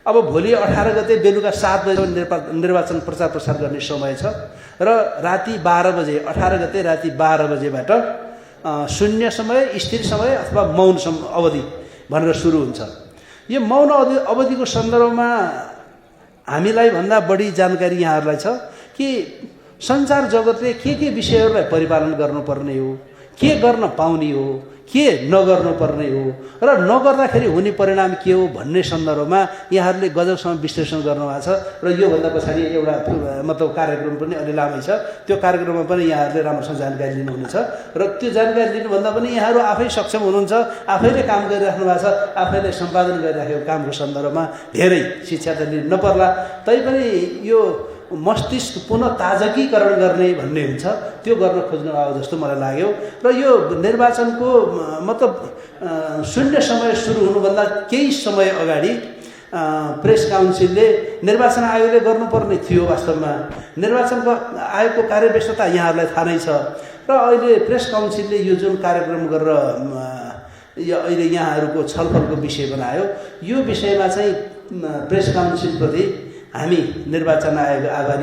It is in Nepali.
अब भोलि 18 गते बेलुका 7 बजे निर्वाचन प्रचार प्रसार गर्ने समय छ र राति 12 बजे 18 गते राति 12 बजेबाट शून्य समय, स्थिर समय अथवा मौन अवधि भनेर सुरु हुन्छ। यो मौन अवधिको सन्दर्भमा हामीलाई भन्दा बढी जानकारी यहाँहरूलाई छ कि सञ्चार जगतले के विषयहरूलाई परिपालन गर्नुपर्ने हो, के गर्न पाउने हो, के नगर्नुपर्ने हो र नगर्दाखेरि हुने परिणाम के हो भन्ने सन्दर्भमा यहाँहरूले गजबसँग विश्लेषण गर्नुभएको छ। र योभन्दा पछाडि एउटा मतलब कार्यक्रम पनि अलि लामै छ, त्यो कार्यक्रममा पनि यहाँहरूले राम्रोसँग जानकारी लिनुहुनेछ र त्यो जानकारी लिनुभन्दा पनि यहाँहरू आफै सक्षम हुनुहुन्छ, आफैले काम गरिराख्नु भएको छ, आफैले सम्पादन गरिराखेको कामको सन्दर्भमा धेरै शिक्षा त लिनु नपर्ला, तैपनि यो मस्तिष्क पुनः ताजगीकरण गर्ने भन्ने हुन्छ, त्यो गर्न खोज्नु आयो जस्तो मलाई लाग्यो। र यो निर्वाचनको मतलब शून्य समय सुरु हुनुभन्दा केही समय अगाडि प्रेस काउन्सिलले निर्वाचन आयोगले गर्नुपर्ने थियो। वास्तवमा निर्वाचनको आयोगको कार्यव्यस्तता यहाँहरूलाई थाहा नै छ र अहिले प्रेस काउन्सिलले यो जुन कार्यक्रम गरेर अहिले यहाँहरूको छलफलको विषय बनायो, यो विषयमा चाहिँ प्रेस काउन्सिलप्रति हामी निर्वाचन आयोग आभारी